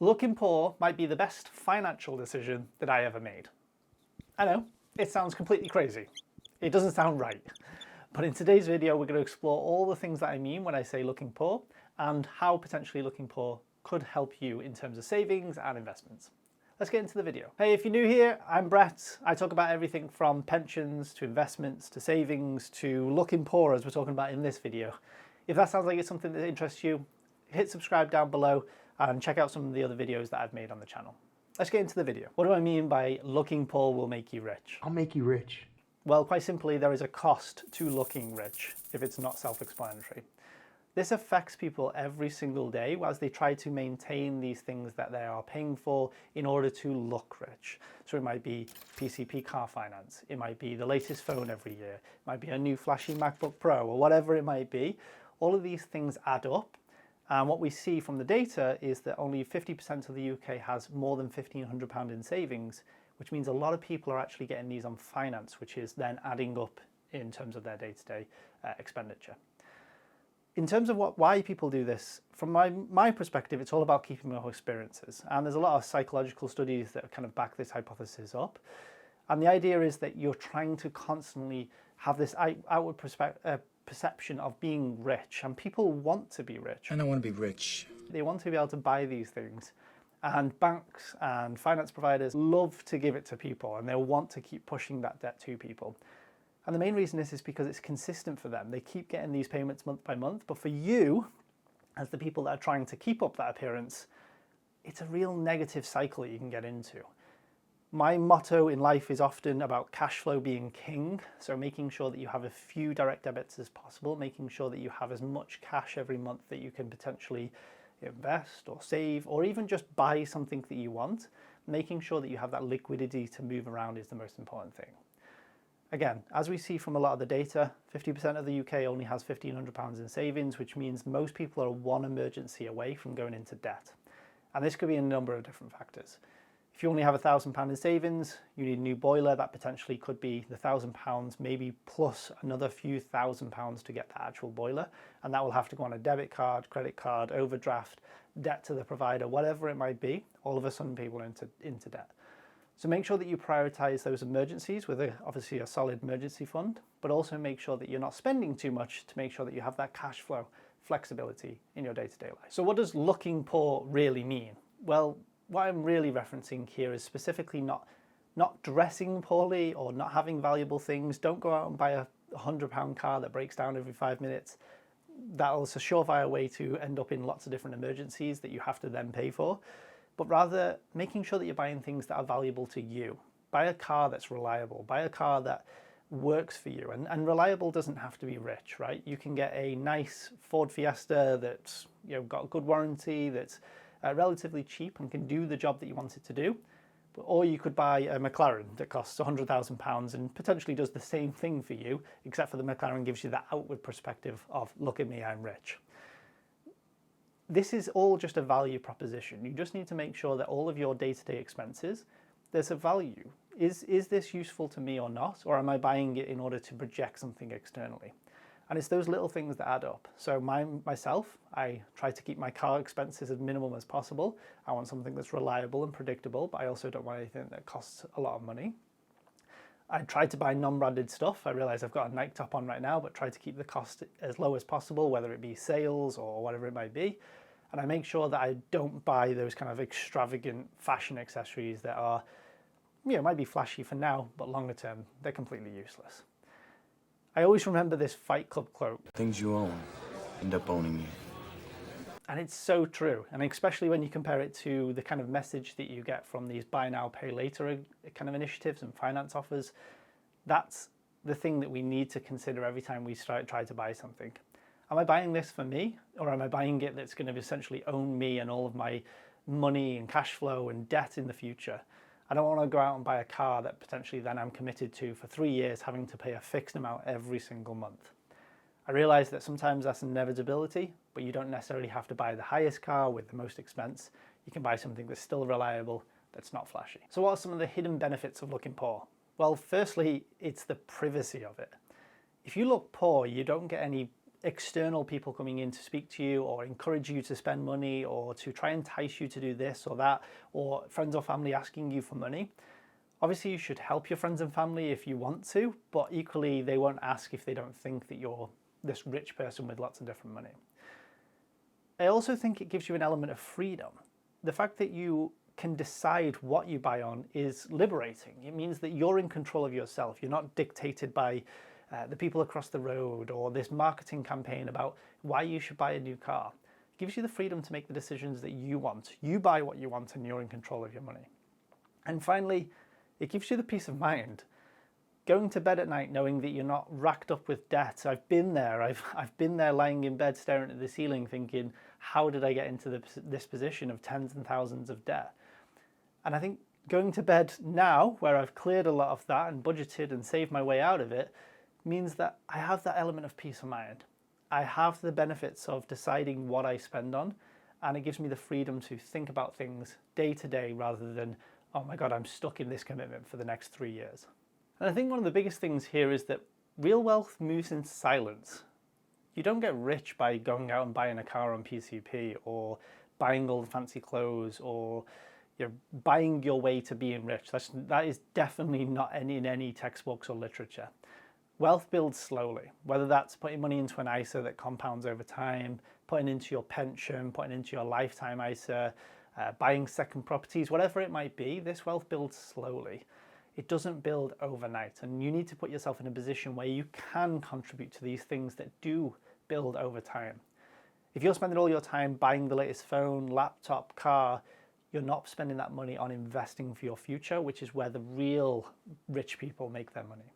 Looking poor might be the best financial decision that I ever made. I know, it sounds completely crazy. It doesn't sound right. But in today's video, we're going to explore all the things that I mean when I say looking poor and how potentially looking poor could help you in terms of savings and investments. Let's get into the video. Hey, if you're new here, I'm Brett. I talk about everything from pensions to investments to savings to looking poor, as we're talking about in this video. If that sounds like it's something that interests you, hit subscribe down below and check out some of the other videos that I've made on the channel. Let's get into the video. What do I mean by looking poor will make you rich? I'll make you rich. Well, quite simply, there is a cost to looking rich if it's not self-explanatory. This affects people every single day as they try to maintain these things that they are paying for in order to look rich. So it might be PCP car finance, it might be the latest phone every year, it might be a new flashy MacBook Pro or whatever it might be. All of these things add up. And what we see from the data is that only 50% of the UK has more than £1,500 in savings, which means a lot of people are actually getting these on finance, which is then adding up in terms of their day-to-day expenditure. In terms of why people do this, from my perspective, it's all about keeping more experiences. And there's a lot of psychological studies that kind of back this hypothesis up. And the idea is that you're trying to constantly have this outward perception of being rich, and people want to be rich. And I want to be rich. They want to be able to buy these things. And banks and finance providers love to give it to people, and they'll want to keep pushing that debt to people. And the main reason is because it's consistent for them. They keep getting these payments month by month, but for you, as the people that are trying to keep up that appearance, it's a real negative cycle that you can get into. My motto in life is often about cash flow being king, so making sure that you have as few direct debits as possible, making sure that you have as much cash every month that you can potentially invest or save or even just buy something that you want. Making sure that you have that liquidity to move around is the most important thing. Again, as we see from a lot of the data, 50% of the UK only has £1,500 in savings, which means most people are one emergency away from going into debt. And this could be a number of different factors. If you only have £1,000 in savings, you need a new boiler. That potentially could be the £1,000, maybe plus another few £1,000s to get the actual boiler. And that will have to go on a debit card, credit card, overdraft, debt to the provider, whatever it might be. All of a sudden people are into debt. So make sure that you prioritize those emergencies with obviously a solid emergency fund, but also make sure that you're not spending too much to make sure that you have that cash flow flexibility in your day-to-day life. So what does looking poor really mean? Well, what I'm really referencing here is specifically not dressing poorly or not having valuable things. Don't go out and buy a £100 car that breaks down every 5 minutes. That's a surefire way to end up in lots of different emergencies that you have to then pay for. But rather making sure that you're buying things that are valuable to you. Buy a car that's reliable, buy a car that works for you. And reliable doesn't have to be rich, right? You can get a nice Ford Fiesta that's got a good warranty, that's relatively cheap and can do the job that you want it to do. Or you could buy a McLaren that costs £100,000 and potentially does the same thing for you, except for the McLaren gives you that outward perspective of, look at me, I'm rich. This is all just a value proposition. You just need to make sure that all of your day-to-day expenses, there's a value. Is this useful to me or not? Or am I buying it in order to project something externally? And it's those little things that add up. So myself, I try to keep my car expenses as minimum as possible. I want something that's reliable and predictable, but I also don't want anything that costs a lot of money. I try to buy non-branded stuff. I realize I've got a Nike top on right now, but try to keep the cost as low as possible, whether it be sales or whatever it might be. And I make sure that I don't buy those kind of extravagant fashion accessories that are, might be flashy for now, but longer term, they're completely useless. I always remember this Fight Club quote. Things you own end up owning you. And it's so true. And especially when you compare it to the kind of message that you get from these buy now, pay later kind of initiatives and finance offers, that's the thing that we need to consider every time we try to buy something. Am I buying this for me, or am I buying it that's going to essentially own me and all of my money and cash flow and debt in the future? I don't want to go out and buy a car that potentially then I'm committed to for 3 years, having to pay a fixed amount every single month. I realize that sometimes that's an inevitability, but you don't necessarily have to buy the highest car with the most expense. You can buy something that's still reliable, that's not flashy. So what are some of the hidden benefits of looking poor? Well, firstly, it's the privacy of it. If you look poor, you don't get any external people coming in to speak to you or encourage you to spend money or to try and entice you to do this or that, or friends or family asking you for money. Obviously, you should help your friends and family if you want to, but equally, they won't ask if they don't think that you're this rich person with lots of different money. I also think it gives you an element of freedom. The fact that you can decide what you buy on is liberating. It means that you're in control of yourself. You're not dictated by the people across the road or this marketing campaign about why you should buy a new car. It gives you the freedom to make the decisions that you want. You buy what you want and you're in control of your money. And finally, it gives you the peace of mind. Going to bed at night knowing that you're not racked up with debt. I've been there. I've been there lying in bed staring at the ceiling thinking, how did I get into this position of tens and thousands of debt? And I think going to bed now, where I've cleared a lot of that and budgeted and saved my way out of it, means that I have that element of peace of mind. I have the benefits of deciding what I spend on, and it gives me the freedom to think about things day to day rather than, oh my God, I'm stuck in this commitment for the next 3 years. And I think one of the biggest things here is that real wealth moves in silence. You don't get rich by going out and buying a car on PCP or buying all the fancy clothes or you're buying your way to being rich. That is definitely not in any textbooks or literature. Wealth builds slowly, whether that's putting money into an ISA that compounds over time, putting into your pension, putting into your lifetime ISA, buying second properties, whatever it might be, this wealth builds slowly. It doesn't build overnight, and you need to put yourself in a position where you can contribute to these things that do build over time. If you're spending all your time buying the latest phone, laptop, car, you're not spending that money on investing for your future, which is where the real rich people make their money.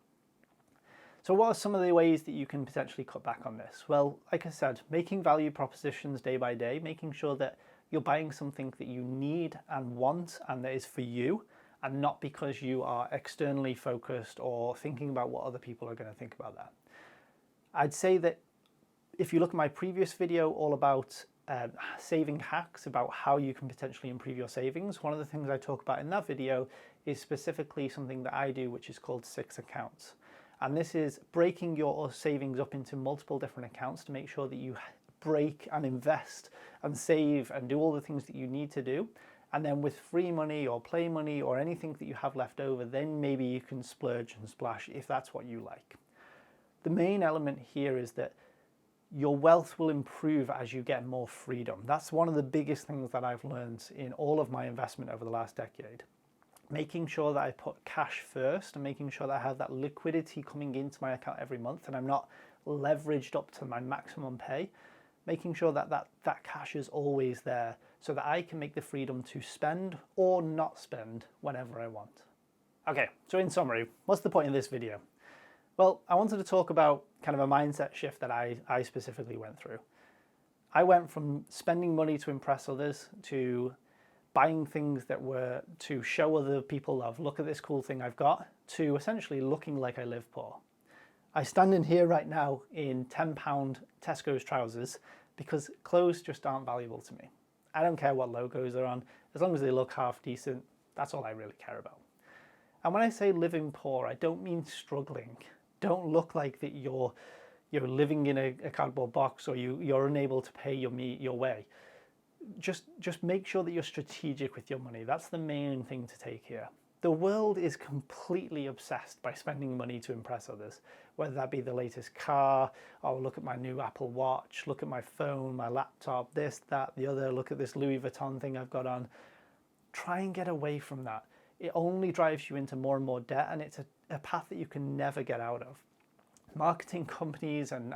So what are some of the ways that you can potentially cut back on this? Well, like I said, making value propositions day by day, making sure that you're buying something that you need and want and that is for you, and not because you are externally focused or thinking about what other people are going to think about that. I'd say that if you look at my previous video all about saving hacks, about how you can potentially improve your savings, one of the things I talk about in that video is specifically something that I do, which is called 6 accounts. And this is breaking your savings up into multiple different accounts to make sure that you break and invest and save and do all the things that you need to do. And then with free money or play money or anything that you have left over, then maybe you can splurge and splash if that's what you like. The main element here is that your wealth will improve as you get more freedom. That's one of the biggest things that I've learned in all of my investment over the last decade. Making sure that I put cash first and making sure that I have that liquidity coming into my account every month and I'm not leveraged up to my maximum pay. Making sure that that cash is always there so that I can make the freedom to spend or not spend whenever I want. Okay, so in summary, what's the point of this video? Well, I wanted to talk about kind of a mindset shift that I specifically went through. I went from spending money to impress others to buying things that were to show other people love, look at this cool thing I've got, to essentially looking like I live poor. I stand in here right now in £10 Tesco's trousers because clothes just aren't valuable to me. I don't care what logos are on, as long as they look half decent, that's all I really care about. And when I say living poor, I don't mean struggling. Don't look like that you're living in a cardboard box or you're unable to pay your way. Just make sure that you're strategic with your money. That's the main thing to take here. The world is completely obsessed by spending money to impress others, whether that be the latest car, or look at my new Apple Watch, look at my phone, my laptop, this, that, the other, look at this Louis Vuitton thing I've got on. Try and get away from that. It only drives you into more and more debt, and it's a path that you can never get out of. Marketing companies and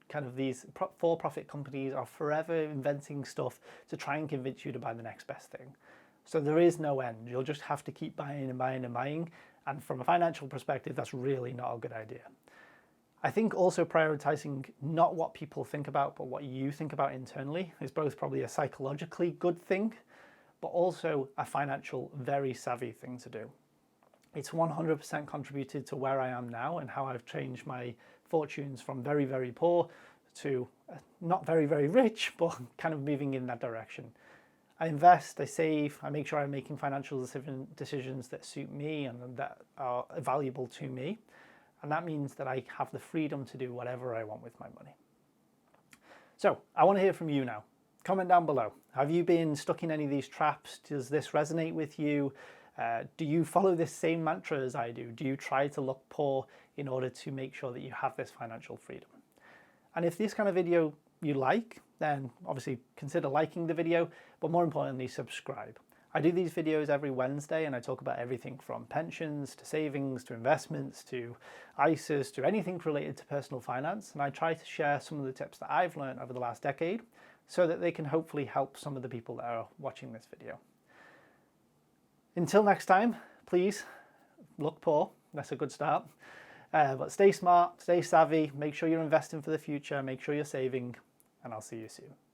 kind of these for-profit companies are forever inventing stuff to try and convince you to buy the next best thing. So there is no end. You'll just have to keep buying and buying and buying. And from a financial perspective, that's really not a good idea. I think also prioritizing not what people think about, but what you think about internally is both probably a psychologically good thing, but also a financial, very savvy thing to do. It's 100% contributed to where I am now and how I've changed my fortunes from very, very poor to not very, very rich, but kind of moving in that direction. I invest, I save, I make sure I'm making financial decisions that suit me and that are valuable to me. And that means that I have the freedom to do whatever I want with my money. So I want to hear from you now. Comment down below. Have you been stuck in any of these traps? Does this resonate with you? Do you follow this same mantra as I do? Do you try to look poor in order to make sure that you have this financial freedom? And if this kind of video you like, then obviously consider liking the video, but more importantly, subscribe. I do these videos every Wednesday and I talk about everything from pensions to savings to investments to ISAs to anything related to personal finance. And I try to share some of the tips that I've learned over the last decade so that they can hopefully help some of the people that are watching this video. Until next time, please look poor. That's a good start. But stay smart, stay savvy, make sure you're investing for the future, make sure you're saving, and I'll see you soon.